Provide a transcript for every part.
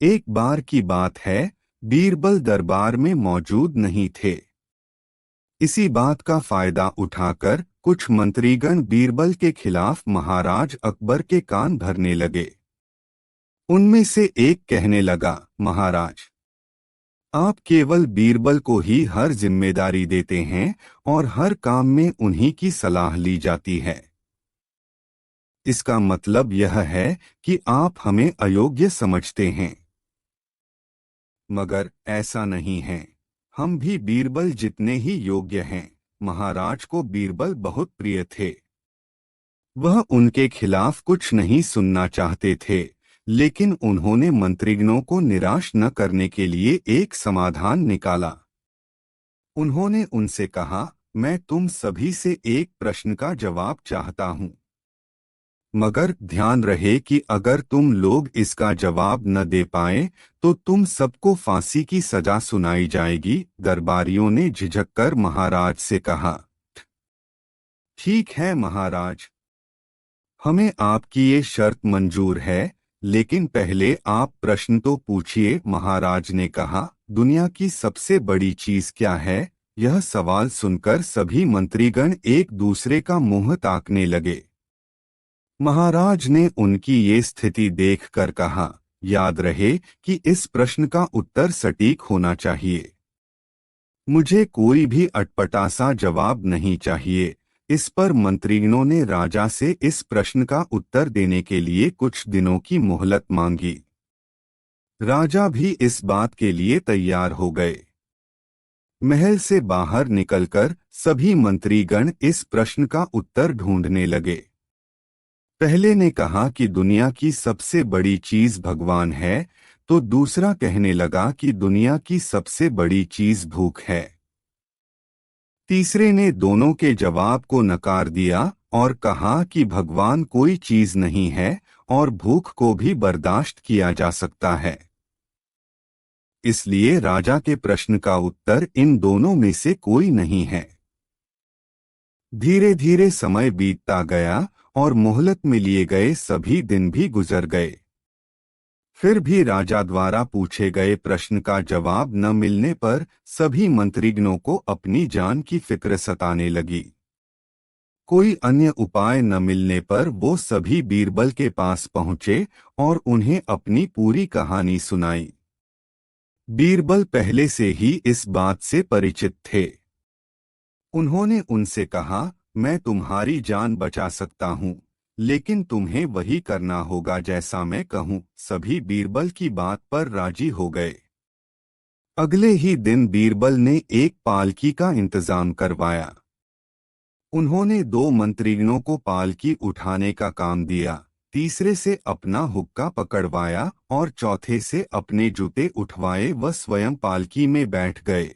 एक बार की बात है, बीरबल दरबार में मौजूद नहीं थे। इसी बात का फायदा उठाकर कुछ मंत्रीगण बीरबल के खिलाफ महाराज अकबर के कान भरने लगे। उनमें से एक कहने लगा, महाराज, आप केवल बीरबल को ही हर जिम्मेदारी देते हैं और हर काम में उन्हीं की सलाह ली जाती है। इसका मतलब यह है कि आप हमें अयोग्य समझते हैं। मगर ऐसा नहीं है। हम भी बीरबल जितने ही योग्य हैं। महाराज को बीरबल बहुत प्रिय थे। वह उनके खिलाफ कुछ नहीं सुनना चाहते थे, लेकिन उन्होंने मंत्रिगणों को निराश न करने के लिए एक समाधान निकाला। उन्होंने उनसे कहा, मैं तुम सभी से एक प्रश्न का जवाब चाहता हूँ, मगर ध्यान रहे कि अगर तुम लोग इसका जवाब न दे पाए तो तुम सबको फांसी की सजा सुनाई जाएगी। दरबारियों ने झिझककर महाराज से कहा, ठीक है महाराज, हमें आपकी ये शर्त मंजूर है, लेकिन पहले आप प्रश्न तो पूछिए। महाराज ने कहा, दुनिया की सबसे बड़ी चीज क्या है? यह सवाल सुनकर सभी मंत्रीगण एक दूसरे का मुंह ताकने लगे। महाराज ने उनकी ये स्थिति देखकर कहा, याद रहे कि इस प्रश्न का उत्तर सटीक होना चाहिए। मुझे कोई भी अटपटा सा जवाब नहीं चाहिए। इस पर मंत्रीगणों ने राजा से इस प्रश्न का उत्तर देने के लिए कुछ दिनों की मोहलत मांगी। राजा भी इस बात के लिए तैयार हो गए। महल से बाहर निकलकर सभी मंत्रीगण इस प्रश्न का उत्तर ढूंढने लगे। पहले ने कहा कि दुनिया की सबसे बड़ी चीज भगवान है, तो दूसरा कहने लगा कि दुनिया की सबसे बड़ी चीज भूख है। तीसरे ने दोनों के जवाब को नकार दिया और कहा कि भगवान कोई चीज नहीं है और भूख को भी बर्दाश्त किया जा सकता है। इसलिए राजा के प्रश्न का उत्तर इन दोनों में से कोई नहीं है। धीरे धीरे समय बीतता गया और मोहलत में लिए गए सभी दिन भी गुजर गए। फिर भी राजा द्वारा पूछे गए प्रश्न का जवाब न मिलने पर सभी मंत्रीगणों को अपनी जान की फिक्र सताने लगी। कोई अन्य उपाय न मिलने पर वो सभी बीरबल के पास पहुंचे और उन्हें अपनी पूरी कहानी सुनाई। बीरबल पहले से ही इस बात से परिचित थे। उन्होंने उनसे कहा, मैं तुम्हारी जान बचा सकता हूँ, लेकिन तुम्हें वही करना होगा जैसा मैं कहूँ। सभी बीरबल की बात पर राजी हो गए। अगले ही दिन बीरबल ने एक पालकी का इंतजाम करवाया। उन्होंने दो मंत्रीगणों को पालकी उठाने का काम दिया, तीसरे से अपना हुक्का पकड़वाया और चौथे से अपने जूते उठवाए व स्वयं पालकी में बैठ गए।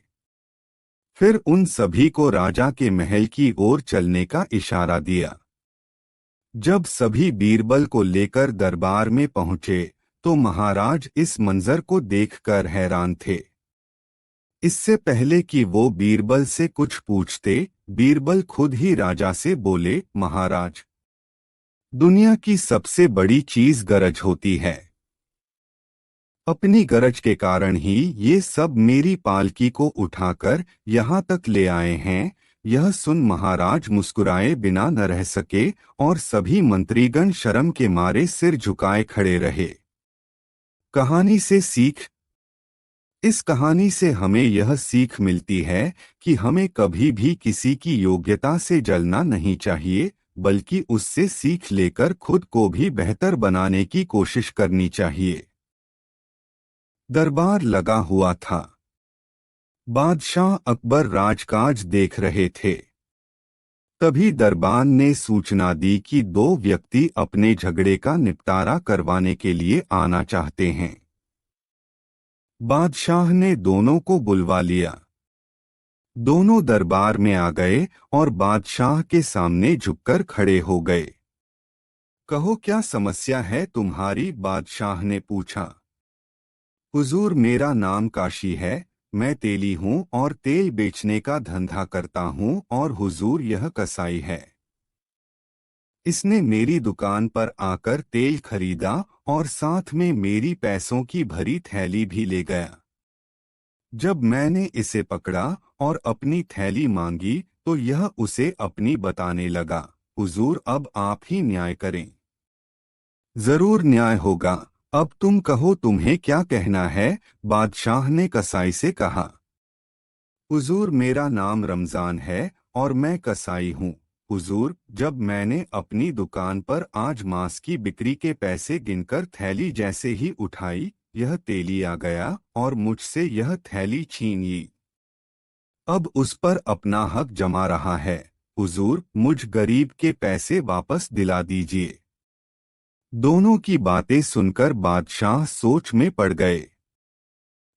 फिर उन सभी को राजा के महल की ओर चलने का इशारा दिया। जब सभी बीरबल को लेकर दरबार में पहुंचे तो महाराज इस मंजर को देखकर हैरान थे। इससे पहले कि वो बीरबल से कुछ पूछते, बीरबल खुद ही राजा से बोले, महाराज, दुनिया की सबसे बड़ी चीज गरज होती है। अपनी गरज के कारण ही ये सब मेरी पालकी को उठाकर यहाँ तक ले आए हैं। यह सुन महाराज मुस्कुराए बिना न रह सके और सभी मंत्रीगण शर्म के मारे सिर झुकाए खड़े रहे। कहानी से सीख। इस कहानी से हमें यह सीख मिलती है कि हमें कभी भी किसी की योग्यता से जलना नहीं चाहिए, बल्कि उससे सीख लेकर खुद को भी बेहतर बनाने की कोशिश करनी चाहिए। दरबार लगा हुआ था। बादशाह अकबर राजकाज देख रहे थे। तभी दरबान ने सूचना दी कि दो व्यक्ति अपने झगड़े का निपटारा करवाने के लिए आना चाहते हैं। बादशाह ने दोनों को बुलवा लिया। दोनों दरबार में आ गए और बादशाह के सामने झुककर खड़े हो गए। कहो, क्या समस्या है तुम्हारी? बादशाह ने पूछा। हुजूर, मेरा नाम काशी है, मैं तेली हूँ और तेल बेचने का धंधा करता हूँ और हुजूर यह कसाई है। इसने मेरी दुकान पर आकर तेल खरीदा और साथ में मेरी पैसों की भरी थैली भी ले गया। जब मैंने इसे पकड़ा और अपनी थैली मांगी तो यह उसे अपनी बताने लगा। हुजूर, अब आप ही न्याय करें। जरूर न्याय होगा। अब तुम कहो, तुम्हें क्या कहना है? बादशाह ने कसाई से कहा। हुजूर, मेरा नाम रमजान है और मैं कसाई हूँ। हुजूर, जब मैंने अपनी दुकान पर आज मांस की बिक्री के पैसे गिनकर थैली जैसे ही उठाई, यह तेली आ गया और मुझसे यह थैली छीन ली। अब उस पर अपना हक जमा रहा है। हुजूर, मुझ गरीब के पैसे वापस दिला दीजिए। दोनों की बातें सुनकर बादशाह सोच में पड़ गए।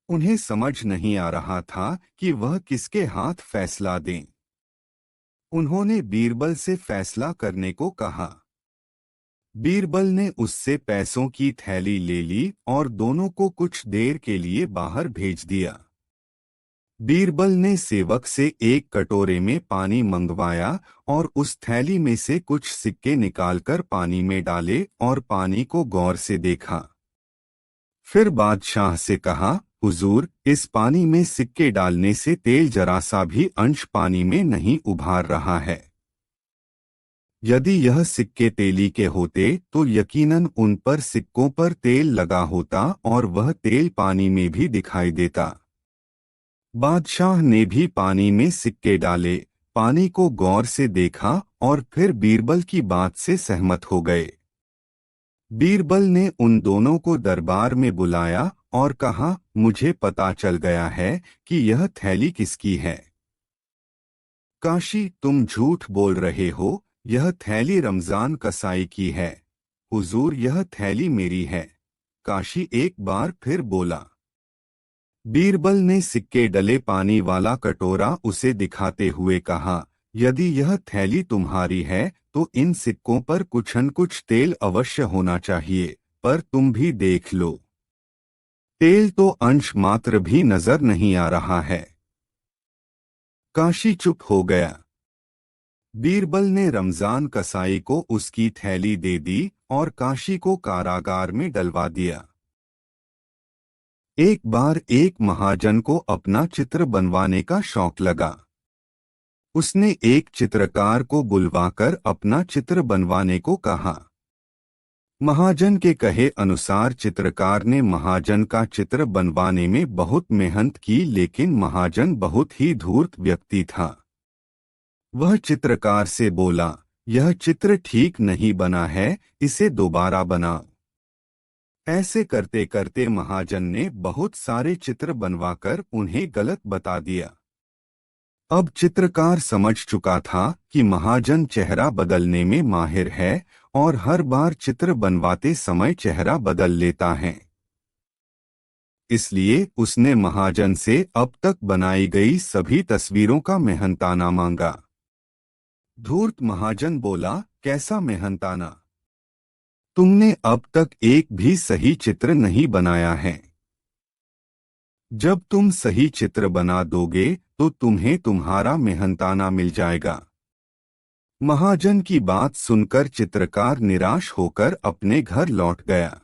उन्हें समझ नहीं आ रहा था कि वह किसके हाथ फैसला दें। उन्होंने बीरबल से फैसला करने को कहा। बीरबल ने उससे पैसों की थैली ले ली और दोनों को कुछ देर के लिए बाहर भेज दिया। बीरबल ने सेवक से एक कटोरे में पानी मंगवाया और उस थैली में से कुछ सिक्के निकालकर पानी में डाले और पानी को गौर से देखा। फिर बादशाह से कहा, हुजूर, इस पानी में सिक्के डालने से तेल जरा सा भी अंश पानी में नहीं उभार रहा है। यदि यह सिक्के तेली के होते तो यकीनन उन पर सिक्कों पर तेल लगा होता और वह तेल पानी में भी दिखाई देता। बादशाह ने भी पानी में सिक्के डाले, पानी को गौर से देखा और फिर बीरबल की बात से सहमत हो गए। बीरबल ने उन दोनों को दरबार में बुलाया और कहा, मुझे पता चल गया है कि यह थैली किसकी है। काशी, तुम झूठ बोल रहे हो। यह थैली रमजान कसाई की है। हुजूर, यह थैली मेरी है। काशी एक बार फिर बोला। बीरबल ने सिक्के डले पानी वाला कटोरा उसे दिखाते हुए कहा, यदि यह थैली तुम्हारी है तो इन सिक्कों पर कुछ न कुछ तेल अवश्य होना चाहिए, पर तुम भी देख लो। तेल तो अंश मात्र भी नजर नहीं आ रहा है। काशी चुप हो गया। बीरबल ने रमजान कसाई को उसकी थैली दे दी और काशी को कारागार में डलवा दिया। एक बार एक महाजन को अपना चित्र बनवाने का शौक लगा। उसने एक चित्रकार को बुलवाकर अपना चित्र बनवाने को कहा। महाजन के कहे अनुसार चित्रकार ने महाजन का चित्र बनवाने में बहुत मेहनत की, लेकिन महाजन बहुत ही धूर्त व्यक्ति था। वह चित्रकार से बोला, यह चित्र ठीक नहीं बना है, इसे दोबारा बनाओ। ऐसे करते करते महाजन ने बहुत सारे चित्र बनवाकर उन्हें गलत बता दिया। अब चित्रकार समझ चुका था कि महाजन चेहरा बदलने में माहिर है और हर बार चित्र बनवाते समय चेहरा बदल लेता है। इसलिए उसने महाजन से अब तक बनाई गई सभी तस्वीरों का मेहनताना मांगा। धूर्त महाजन बोला, कैसा मेहनताना? तुमने अब तक एक भी सही चित्र नहीं बनाया है। जब तुम सही चित्र बना दोगे तो तुम्हें तुम्हारा मेहनताना मिल जाएगा। महाजन की बात सुनकर चित्रकार निराश होकर अपने घर लौट गया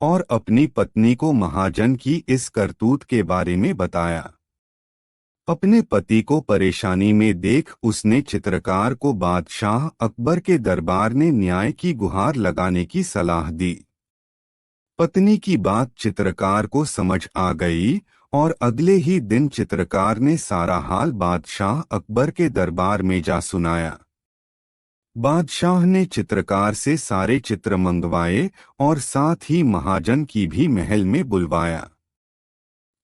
और अपनी पत्नी को महाजन की इस करतूत के बारे में बताया। अपने पति को परेशानी में देख उसने चित्रकार को बादशाह अकबर के दरबार में न्याय की गुहार लगाने की सलाह दी। पत्नी की बात चित्रकार को समझ आ गई और अगले ही दिन चित्रकार ने सारा हाल बादशाह अकबर के दरबार में जा सुनाया। बादशाह ने चित्रकार से सारे चित्र मंगवाए और साथ ही महाजन की भी महल में बुलवाया।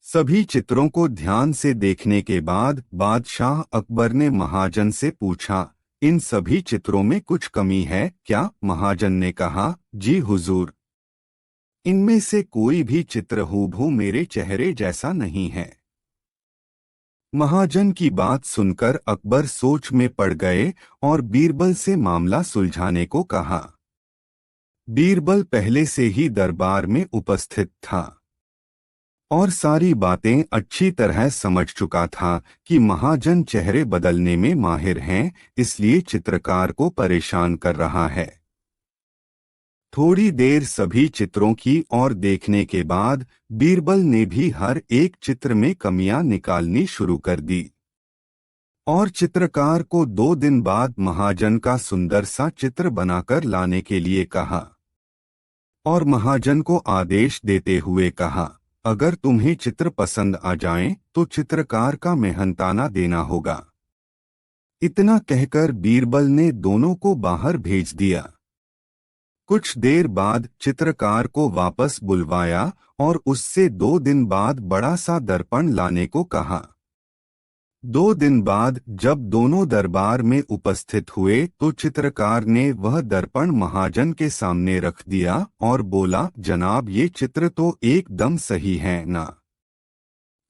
सभी चित्रों को ध्यान से देखने के बाद बादशाह अकबर ने महाजन से पूछा, इन सभी चित्रों में कुछ कमी है क्या? महाजन ने कहा, जी हुजूर, इनमें से कोई भी चित्र हूबहू मेरे चेहरे जैसा नहीं है। महाजन की बात सुनकर अकबर सोच में पड़ गए और बीरबल से मामला सुलझाने को कहा। बीरबल पहले से ही दरबार में उपस्थित था। और सारी बातें अच्छी तरह समझ चुका था कि महाजन चेहरे बदलने में माहिर हैं, इसलिए चित्रकार को परेशान कर रहा है। थोड़ी देर सभी चित्रों की ओर देखने के बाद बीरबल ने भी हर एक चित्र में कमियां निकालनी शुरू कर दी और चित्रकार को 2 दिन बाद महाजन का सुंदर सा चित्र बनाकर लाने के लिए कहा और महाजन को आदेश देते हुए कहा, अगर तुम्हें चित्र पसंद आ जाएं तो चित्रकार का मेहनताना देना होगा। इतना कहकर बीरबल ने दोनों को बाहर भेज दिया। कुछ देर बाद चित्रकार को वापस बुलवाया और उससे 2 दिन बाद बड़ा सा दर्पण लाने को कहा। 2 दिन बाद जब दोनों दरबार में उपस्थित हुए तो चित्रकार ने वह दर्पण महाजन के सामने रख दिया और बोला, जनाब ये चित्र तो एकदम सही है ना।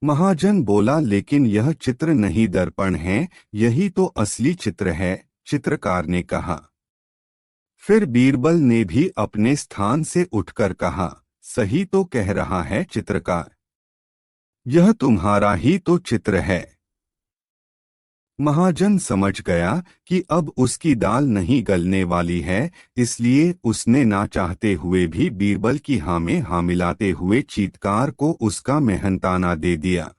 महाजन बोला, लेकिन यह चित्र नहीं दर्पण है, यही तो असली चित्र है, चित्रकार ने कहा। फिर बीरबल ने भी अपने स्थान से उठकर कहा, सही तो कह रहा है चित्रकार, यह तुम्हारा ही तो चित्र है। महाजन समझ गया कि अब उसकी दाल नहीं गलने वाली है, इसलिए उसने ना चाहते हुए भी बीरबल की हाँ में हाँ मिलाते हुए चीतकार को उसका मेहनताना दे दिया।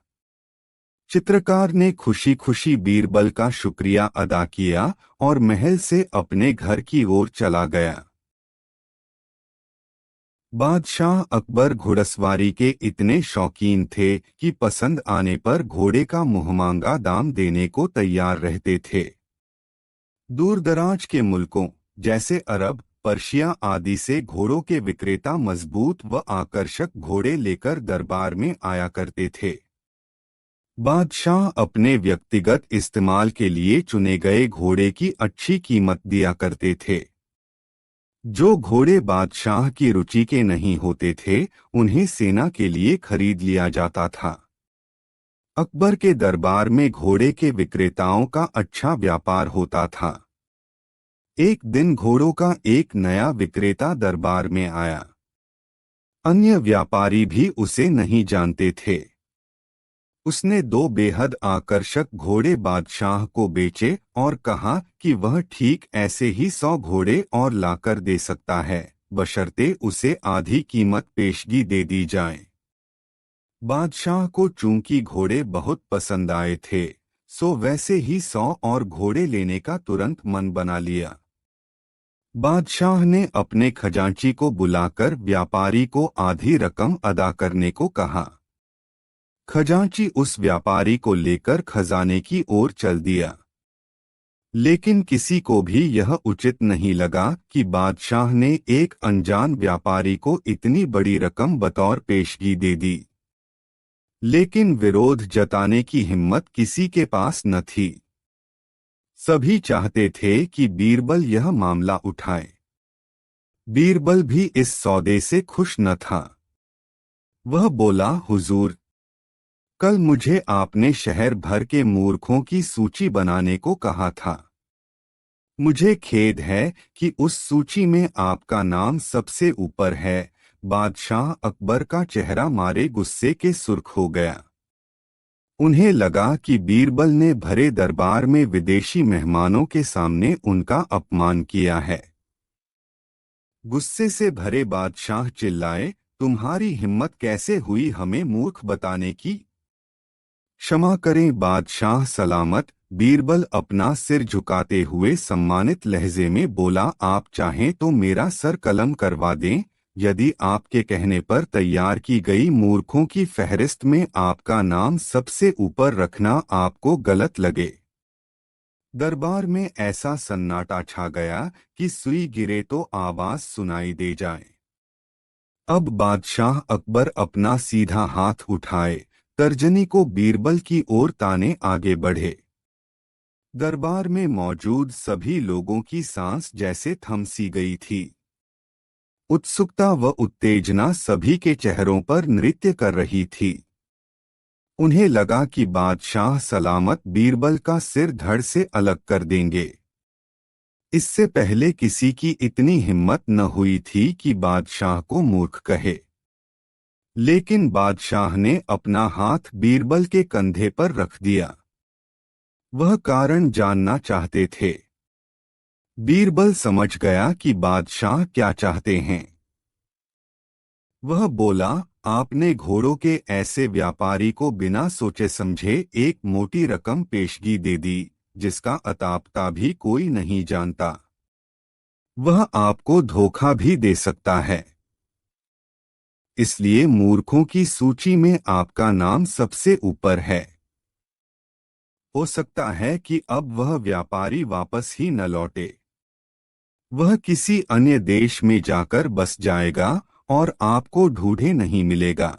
चित्रकार ने खुशी खुशी बीरबल का शुक्रिया अदा किया और महल से अपने घर की ओर चला गया। बादशाह अकबर घुड़सवारी के इतने शौकीन थे कि पसंद आने पर घोड़े का मुहमांगा दाम देने को तैयार रहते थे। दूरदराज के मुल्कों जैसे अरब, पर्शिया आदि से घोड़ों के विक्रेता मजबूत व आकर्षक घोड़े लेकर दरबार में आया करते थे। बादशाह अपने व्यक्तिगत इस्तेमाल के लिए चुने गए घोड़े की अच्छी कीमत दिया करते थे। जो घोड़े बादशाह की रुचि के नहीं होते थे, उन्हें सेना के लिए खरीद लिया जाता था। अकबर के दरबार में घोड़े के विक्रेताओं का अच्छा व्यापार होता था। एक दिन घोड़ों का एक नया विक्रेता दरबार में आया। अन्य व्यापारी भी उसे नहीं जानते थे। उसने 2 बेहद आकर्षक घोड़े बादशाह को बेचे और कहा कि वह ठीक ऐसे ही 100 घोड़े और लाकर दे सकता है, बशर्ते उसे आधी कीमत पेशगी दे दी जाए। बादशाह को चूंकि घोड़े बहुत पसंद आए थे, सो वैसे ही 100 और घोड़े लेने का तुरंत मन बना लिया। बादशाह ने अपने खजांची को बुलाकर व्यापारी को आधी रकम अदा करने को कहा। खजांची उस व्यापारी को लेकर खजाने की ओर चल दिया। लेकिन किसी को भी यह उचित नहीं लगा कि बादशाह ने एक अनजान व्यापारी को इतनी बड़ी रकम बतौर पेशगी दे दी। लेकिन विरोध जताने की हिम्मत किसी के पास न थी। सभी चाहते थे कि बीरबल यह मामला उठाए। बीरबल भी इस सौदे से खुश न था। वह बोला, हुजूर, कल मुझे आपने शहर भर के मूर्खों की सूची बनाने को कहा था। मुझे खेद है कि उस सूची में आपका नाम सबसे ऊपर है। बादशाह अकबर का चेहरा मारे गुस्से के सुर्ख हो गया। उन्हें लगा कि बीरबल ने भरे दरबार में विदेशी मेहमानों के सामने उनका अपमान किया है। गुस्से से भरे बादशाह चिल्लाए, तुम्हारी हिम्मत कैसे हुई हमें मूर्ख बताने की? क्षमा करें बादशाह सलामत। बीरबल अपना सिर झुकाते हुए सम्मानित लहजे में बोला, आप चाहें तो मेरा सर कलम करवा दें। यदि आपके कहने पर तैयार की गई मूर्खों की फहरिस्त में आपका नाम सबसे ऊपर रखना आपको गलत लगे। दरबार में ऐसा सन्नाटा छा गया कि सुई गिरे तो आवाज सुनाई दे जाए। अब बादशाह अकबर अपना सीधा हाथ उठाए, तर्जनी को बीरबल की ओर ताने आगे बढ़े। दरबार में मौजूद सभी लोगों की सांस जैसे थम सी गई थी। उत्सुकता व उत्तेजना सभी के चेहरों पर नृत्य कर रही थी। उन्हें लगा कि बादशाह सलामत बीरबल का सिर धड़ से अलग कर देंगे। इससे पहले किसी की इतनी हिम्मत न हुई थी कि बादशाह को मूर्ख कहे। लेकिन बादशाह ने अपना हाथ बीरबल के कंधे पर रख दिया। वह कारण जानना चाहते थे। बीरबल समझ गया कि बादशाह क्या चाहते हैं। वह बोला, आपने घोड़ों के ऐसे व्यापारी को बिना सोचे समझे एक मोटी रकम पेशगी दे दी, जिसका अतापता भी कोई नहीं जानता। वह आपको धोखा भी दे सकता है। इसलिए मूर्खों की सूची में आपका नाम सबसे ऊपर है। हो सकता है कि अब वह व्यापारी वापस ही न लौटे। वह किसी अन्य देश में जाकर बस जाएगा और आपको ढूंढे नहीं मिलेगा।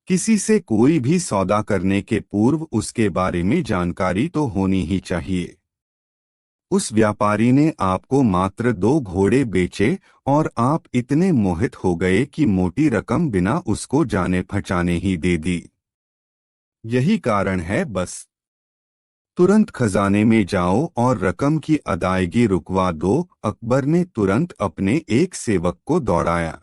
किसी से कोई भी सौदा करने के पूर्व उसके बारे में जानकारी तो होनी ही चाहिए। उस व्यापारी ने आपको मात्र 2 घोड़े बेचे और आप इतने मोहित हो गए कि मोटी रकम बिना उसको जाने पहचाने ही दे दी। यही कारण है बस। तुरंत खजाने में जाओ और रकम की अदायगी रुकवा दो। अकबर ने तुरंत अपने एक सेवक को दौड़ाया।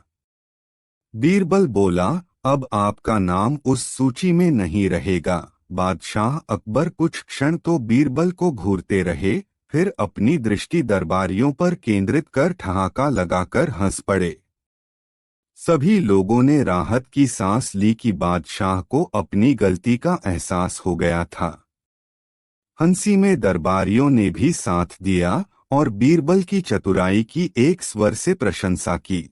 बीरबल बोला, अब आपका नाम उस सूची में नहीं रहेगा। बादशाह अकबर कुछ क्षण तो बीरबल को घूरते रहे, फिर अपनी दृष्टि दरबारियों पर केंद्रित कर ठहाका लगाकर हंस पड़े। सभी लोगों ने राहत की सांस ली कि बादशाह को अपनी गलती का एहसास हो गया था। हंसी में दरबारियों ने भी साथ दिया और बीरबल की चतुराई की एक स्वर से प्रशंसा की।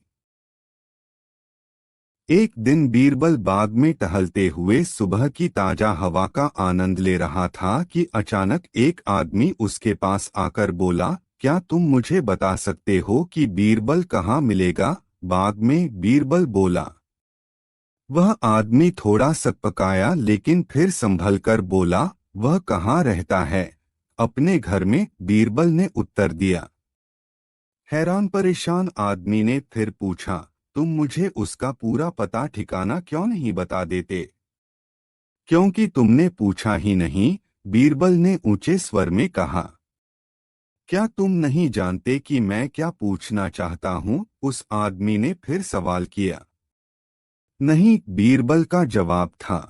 एक दिन बीरबल बाग में टहलते हुए सुबह की ताजा हवा का आनंद ले रहा था कि अचानक एक आदमी उसके पास आकर बोला, क्या तुम मुझे बता सकते हो कि बीरबल कहाँ मिलेगा? बाग में, बीरबल बोला। वह आदमी थोड़ा सकपकाया लेकिन फिर संभलकर बोला, वह कहाँ रहता है? अपने घर में, बीरबल ने उत्तर दिया। हैरान परेशान आदमी ने फिर पूछा, तुम मुझे उसका पूरा पता ठिकाना क्यों नहीं बता देते? क्योंकि तुमने पूछा ही नहीं, बीरबल ने ऊंचे स्वर में कहा। क्या तुम नहीं जानते कि मैं क्या पूछना चाहता हूँ? उस आदमी ने फिर सवाल किया। नहीं, बीरबल का जवाब था।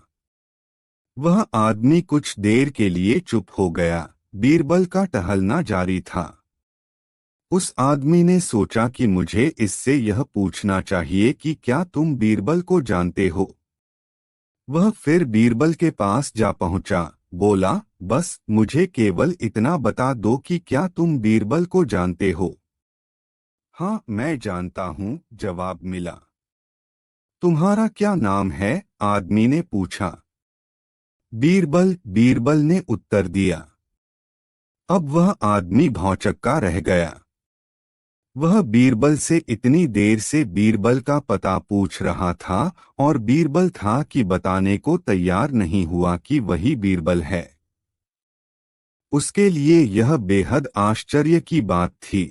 वह आदमी कुछ देर के लिए चुप हो गया। बीरबल का टहलना जारी था। उस आदमी ने सोचा कि मुझे इससे यह पूछना चाहिए कि क्या तुम बीरबल को जानते हो? वह फिर बीरबल के पास जा पहुंचा, बोला, बस मुझे केवल इतना बता दो कि क्या तुम बीरबल को जानते हो? हाँ, मैं जानता हूँ, जवाब मिला। तुम्हारा क्या नाम है? आदमी ने पूछा। बीरबल, बीरबल ने उत्तर दिया। अब वह आदमी भौंचक्का रह गया। वह बीरबल से इतनी देर से बीरबल का पता पूछ रहा था और बीरबल था कि बताने को तैयार नहीं हुआ कि वही बीरबल है। उसके लिए यह बेहद आश्चर्य की बात थी।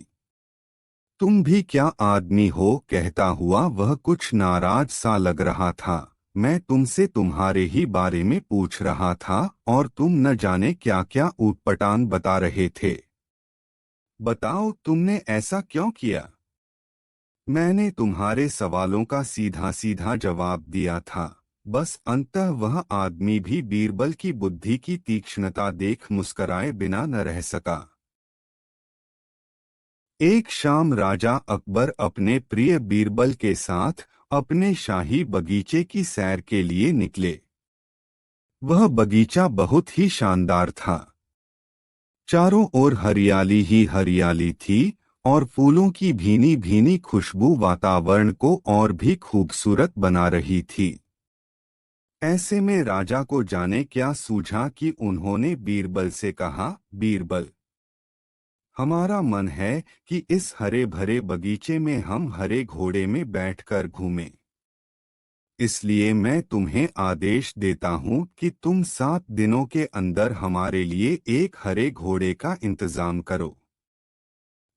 तुम भी क्या आदमी हो? कहता हुआ वह कुछ नाराज सा लग रहा था। मैं तुमसे तुम्हारे ही बारे में पूछ रहा था और तुम न जाने क्या क्या ऊटपटांग बता रहे थे। बताओ, तुमने ऐसा क्यों किया? मैंने तुम्हारे सवालों का सीधा सीधा जवाब दिया था। बस अंततः वह आदमी भी बीरबल की बुद्धि की तीक्ष्णता देख मुस्कराए बिना न रह सका। एक शाम राजा अकबर अपने प्रिय बीरबल के साथ अपने शाही बगीचे की सैर के लिए निकले। वह बगीचा बहुत ही शानदार था। चारों ओर हरियाली ही हरियाली थी और फूलों की भीनी भीनी खुशबू वातावरण को और भी खूबसूरत बना रही थी। ऐसे में राजा को जाने क्या सूझा कि उन्होंने बीरबल से कहा, बीरबल, हमारा मन है कि इस हरे भरे बगीचे में हम हरे घोड़े में बैठकर घूमें। इसलिए मैं तुम्हें आदेश देता हूँ कि तुम 7 दिनों के अंदर हमारे लिए एक हरे घोड़े का इंतजाम करो।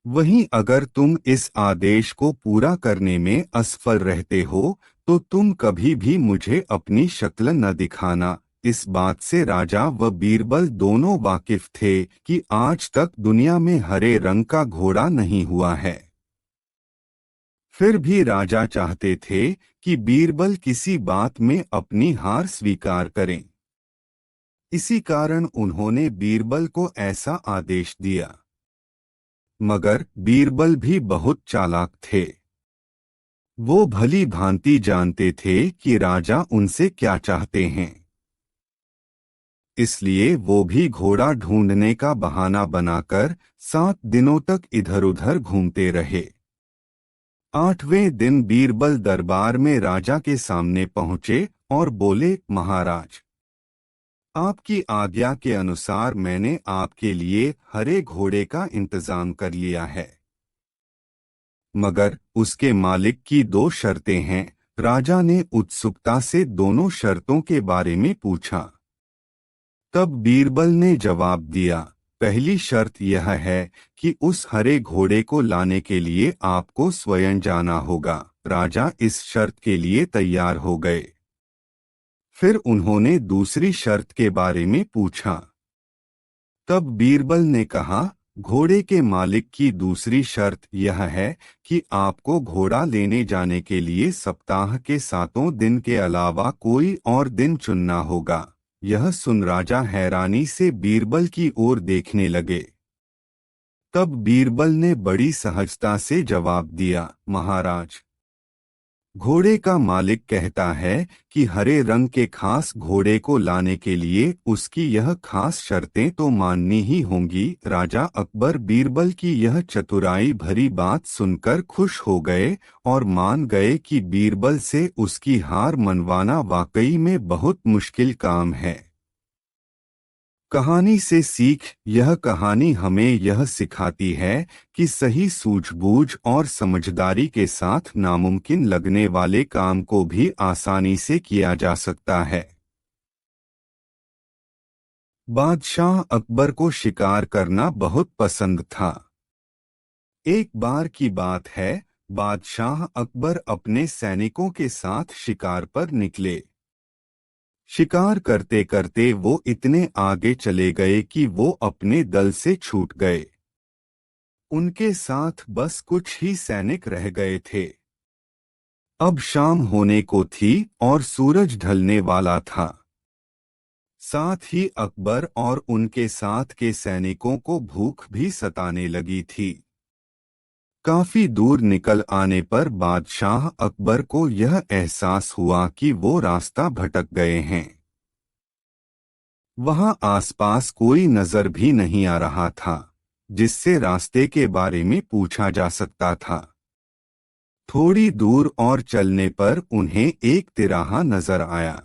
वहीं अगर तुम इस आदेश को पूरा करने में असफल रहते हो तो तुम कभी भी मुझे अपनी शक्ल न दिखाना। इस बात से राजा व बीरबल दोनों वाकिफ थे कि आज तक दुनिया में हरे रंग का घोड़ा नहीं हुआ है। फिर भी राजा चाहते थे कि बीरबल किसी बात में अपनी हार स्वीकार करें। इसी कारण उन्होंने बीरबल को ऐसा आदेश दिया। मगर बीरबल भी बहुत चालाक थे। वो भली भांति जानते थे कि राजा उनसे क्या चाहते हैं। इसलिए वो भी घोड़ा ढूंढने का बहाना बनाकर 7 दिनों तक इधर-उधर घूमते रहे। 8वें दिन बीरबल दरबार में राजा के सामने पहुंचे और बोले, महाराज, आपकी आज्ञा के अनुसार मैंने आपके लिए हरे घोड़े का इंतजाम कर लिया है। मगर उसके मालिक की 2 शर्तें हैं। राजा ने उत्सुकता से दोनों शर्तों के बारे में पूछा। तब बीरबल ने जवाब दिया, पहली शर्त यह है कि उस हरे घोड़े को लाने के लिए आपको स्वयं जाना होगा। राजा इस शर्त के लिए तैयार हो गए। फिर उन्होंने दूसरी शर्त के बारे में पूछा। तब बीरबल ने कहा, घोड़े के मालिक की दूसरी शर्त यह है कि आपको घोड़ा लेने जाने के लिए सप्ताह के 7 दिन के अलावा कोई और दिन चुनना होगा। यह सुन राजा हैरानी से बीरबल की ओर देखने लगे। तब बीरबल ने बड़ी सहजता से जवाब दिया, महाराज, घोड़े का मालिक कहता है कि हरे रंग के खास घोड़े को लाने के लिए उसकी यह खास शर्तें तो माननी ही होंगी। राजा अकबर बीरबल की यह चतुराई भरी बात सुनकर खुश हो गए और मान गए कि बीरबल से उसकी हार मनवाना वाकई में बहुत मुश्किल काम है। कहानी से सीख। यह कहानी हमें यह सिखाती है कि सही सूझबूझ और समझदारी के साथ नामुमकिन लगने वाले काम को भी आसानी से किया जा सकता है। बादशाह अकबर को शिकार करना बहुत पसंद था। एक बार की बात है, बादशाह अकबर अपने सैनिकों के साथ शिकार पर निकले। शिकार करते करते वो इतने आगे चले गए कि वो अपने दल से छूट गए। उनके साथ बस कुछ ही सैनिक रह गए थे। अब शाम होने को थी और सूरज ढलने वाला था। साथ ही अकबर और उनके साथ के सैनिकों को भूख भी सताने लगी थी। काफी दूर निकल आने पर बादशाह अकबर को यह एहसास हुआ कि वो रास्ता भटक गए हैं। वहां आसपास कोई नजर भी नहीं आ रहा था जिससे रास्ते के बारे में पूछा जा सकता था। थोड़ी दूर और चलने पर उन्हें एक तिराहा नजर आया।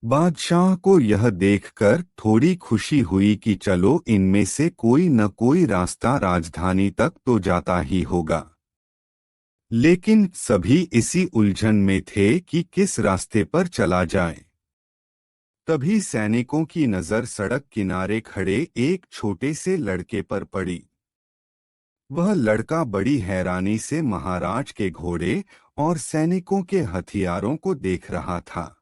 बादशाह को यह देखकर थोड़ी खुशी हुई कि चलो इनमें से कोई न कोई रास्ता राजधानी तक तो जाता ही होगा। लेकिन सभी इसी उलझन में थे कि किस रास्ते पर चला जाए। तभी सैनिकों की नजर सड़क किनारे खड़े एक छोटे से लड़के पर पड़ी। वह लड़का बड़ी हैरानी से महाराज के घोड़े और सैनिकों के हथियारों को देख रहा था।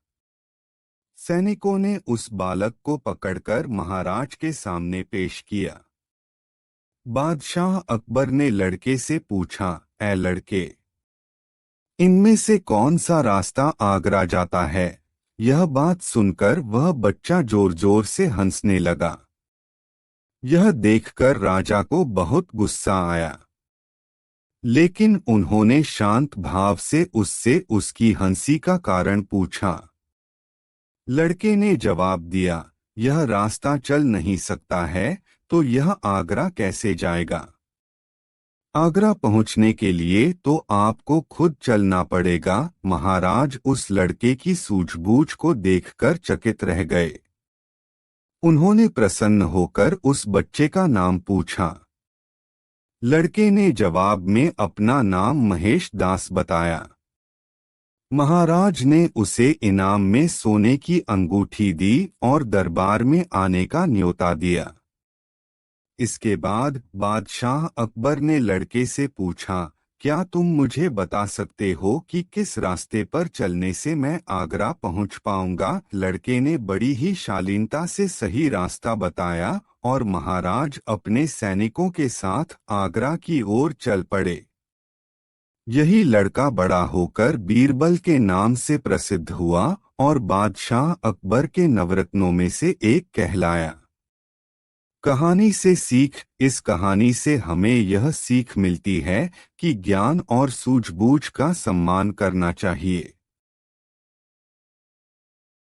सैनिकों ने उस बालक को पकड़कर महाराज के सामने पेश किया। बादशाह अकबर ने लड़के से पूछा, ऐ लड़के, इनमें से कौन सा रास्ता आगरा जाता है? यह बात सुनकर वह बच्चा जोर जोर से हंसने लगा। यह देखकर राजा को बहुत गुस्सा आया, लेकिन उन्होंने शांत भाव से उससे उसकी हंसी का कारण पूछा। लड़के ने जवाब दिया, यह रास्ता चल नहीं सकता है तो यह आगरा कैसे जाएगा? आगरा पहुंचने के लिए तो आपको खुद चलना पड़ेगा। महाराज उस लड़के की सूझबूझ को देखकर चकित रह गए। उन्होंने प्रसन्न होकर उस बच्चे का नाम पूछा। लड़के ने जवाब में अपना नाम महेश दास बताया। महाराज ने उसे इनाम में सोने की अंगूठी दी और दरबार में आने का न्योता दिया। इसके बाद बादशाह अकबर ने लड़के से पूछा, क्या तुम मुझे बता सकते हो कि किस रास्ते पर चलने से मैं आगरा पहुंच पाऊंगा? लड़के ने बड़ी ही शालीनता से सही रास्ता बताया और महाराज अपने सैनिकों के साथ आगरा की ओर चल पड़े। यही लड़का बड़ा होकर बीरबल के नाम से प्रसिद्ध हुआ और बादशाह अकबर के नवरत्नों में से एक कहलाया। कहानी से सीख। इस कहानी से हमें यह सीख मिलती है कि ज्ञान और सूझबूझ का सम्मान करना चाहिए।